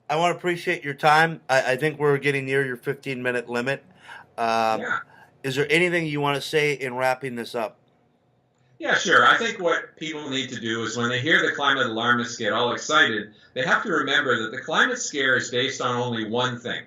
I want to appreciate your time. I think we're getting near your 15-minute limit. Um, Yeah. is there anything you want to say in wrapping this up? Yeah, sure. I think what people need to do is when they hear the climate alarmists get all excited, they have to remember that the climate scare is based on only one thing.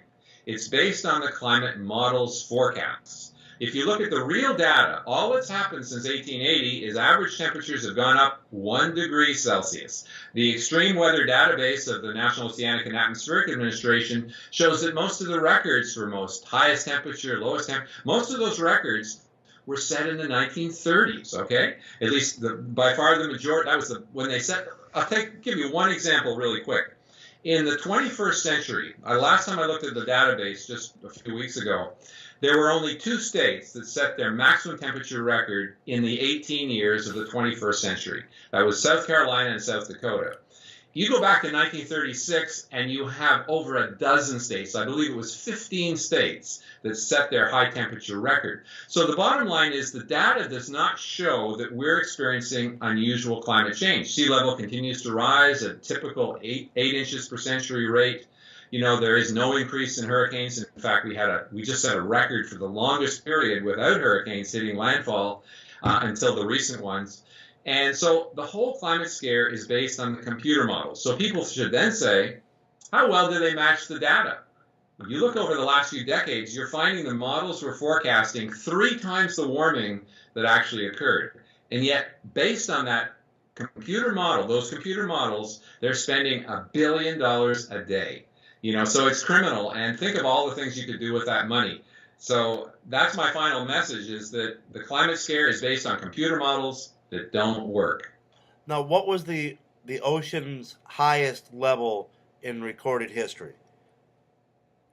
It's based on the climate model's forecasts. If you look at the real data, all that's happened since 1880 is average temperatures have gone up 1 degree Celsius. The extreme weather database of the National Oceanic and Atmospheric Administration shows that most of the records for most highest temperature, lowest temperature, most of those records were set in the 1930s. Okay, at least by far the majority. That was when they set. Give you one example really quick. In the 21st century, last time I looked at the database just a few weeks ago, there were only two states that set their maximum temperature record in the 18 years of the 21st century. That was South Carolina and South Dakota. You go back to 1936 and you have over a dozen states, I believe it was 15 states, that set their high temperature record. So the bottom line is the data does not show that we're experiencing unusual climate change. Sea level continues to rise at a typical 8 inches per century rate. You know, there is no increase in hurricanes. In fact, we just set a record for the longest period without hurricanes hitting landfall until the recent ones. And so the whole climate scare is based on the computer models. So people should then say, how well do they match the data? If you look over the last few decades, you're finding the models were forecasting 3 times the warming that actually occurred. And yet, based on that computer model, those computer models, they're spending $1 billion a day. You know, so it's criminal. And think of all the things you could do with that money. So that's my final message: is that the climate scare is based on computer models that don't work. Now, what was the ocean's highest level in recorded history?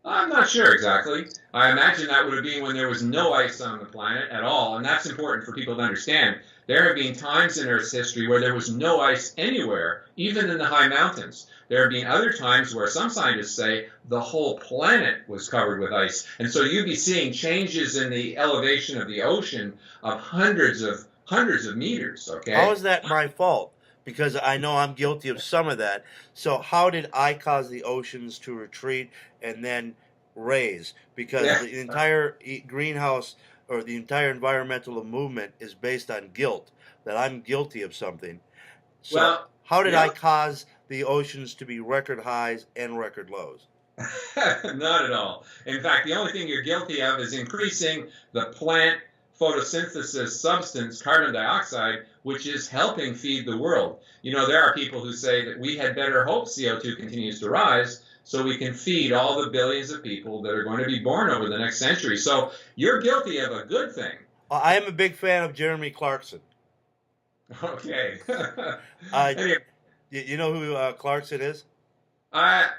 I'm not sure exactly. I imagine that would have been when there was no ice on the planet at all, and that's important for people to understand. There have been times in Earth's history where there was no ice anywhere, even in the high mountains. There have been other times where some scientists say the whole planet was covered with ice. And so you'd be seeing changes in the elevation of the ocean of hundreds of meters, How okay? is that my fault? Because I know I'm guilty of some of that. So how did I cause the oceans to retreat and then raise? Because Yeah. the entire greenhouse or the entire environmental movement is based on guilt, that I'm guilty of something. So Well, how did the I other cause the oceans to be record highs and record lows? Not at all. In fact, the only thing you're guilty of is increasing the plant photosynthesis substance, carbon dioxide, which is helping feed the world. You know, there are people who say that we had better hope CO2 continues to rise so we can feed all the billions of people that are going to be born over the next century. So you're guilty of a good thing. I am a big fan of Jeremy Clarkson. Okay. Uh, Anyway, you know who Clarkson is? I've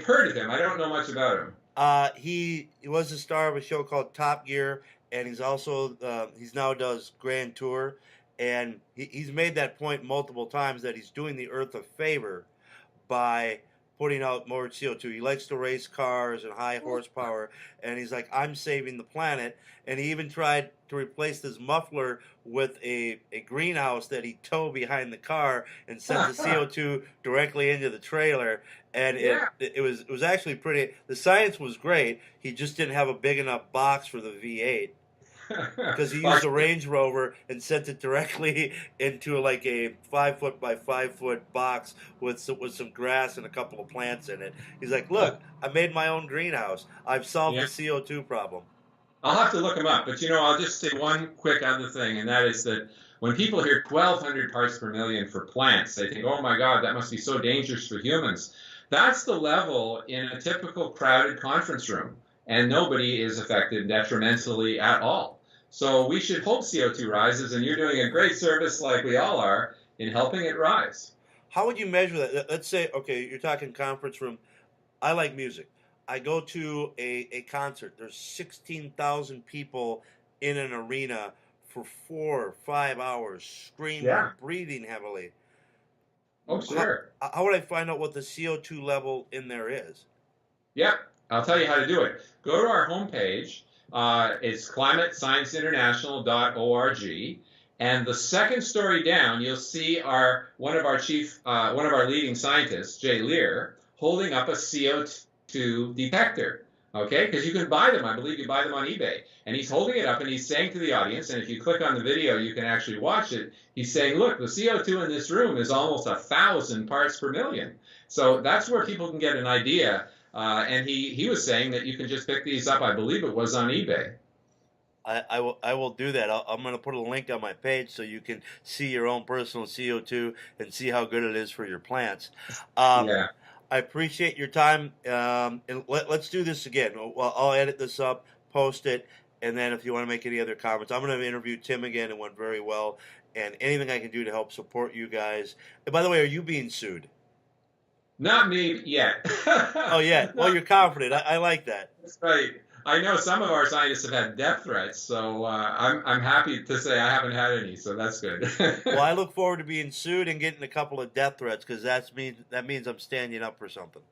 heard of him. I don't know much about him. He was the star of a show called Top Gear, and he's now does Grand Tour, and he's made that point multiple times that he's doing the Earth a favor by putting out more CO2. He likes to race cars and high horsepower, and he's like, I'm saving the planet. And he even tried to replace this muffler with a greenhouse that he towed behind the car and sent the CO2 directly into the trailer. And Yeah. it was actually pretty. The science was great. He just didn't have a big enough box for the V8 because he Well, used a Range Rover and sent it directly into like a 5 foot by 5 foot box with some grass and a couple of plants in it. He's like, look, I made my own greenhouse. I've solved yeah. the CO2 problem. I'll have to look them up, but you know, I'll just say one quick other thing, and that is that when people hear 1,200 parts per million for plants, they think, oh my God, that must be so dangerous for humans. That's the level in a typical crowded conference room, and nobody is affected detrimentally at all. So we should hope CO2 rises, and you're doing a great service, like we all are, in helping it rise. How would you measure that? Let's say, okay, you're talking conference room. I like music. I go to a concert. There's 16,000 people in an arena for 4 or 5 hours, screaming, Yeah. breathing heavily. Oh, How, sure. how would I find out what the CO2 level in there is? Yep, I'll tell you how to do it. Go to our homepage. It's climatescienceinternational.org. And the second story down, you'll see one of our leading scientists, Jay Lear, holding up a CO2 detector. Okay, because you can buy them. I believe you buy them on eBay. And he's holding it up and he's saying to the audience, and if you click on the video, you can actually watch it. He's saying, look, the CO2 in this room is almost 1,000 parts per million. So that's where people can get an idea. And he was saying that you can just pick these up. I believe it was on eBay. I will do that. I'm going to put a link on my page so you can see your own personal CO2 and see how good it is for your plants. Yeah. I appreciate your time. And let's do this again. I'll edit this up, post it, and then if you want to make any other comments, I'm going to interview Tim again. It went very well. And anything I can do to help support you guys. And by the way, are you being sued? Not me yet. Oh, yeah. Well, you're confident. I like that. That's right. I know some of our scientists have had death threats, so I'm happy to say I haven't had any, so that's good. Well, I look forward to being sued and getting a couple of death threats because that means I'm standing up for something.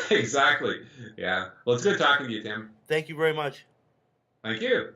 Exactly. Yeah. Well, it's good talking to you, Tim. Thank you very much. Thank you.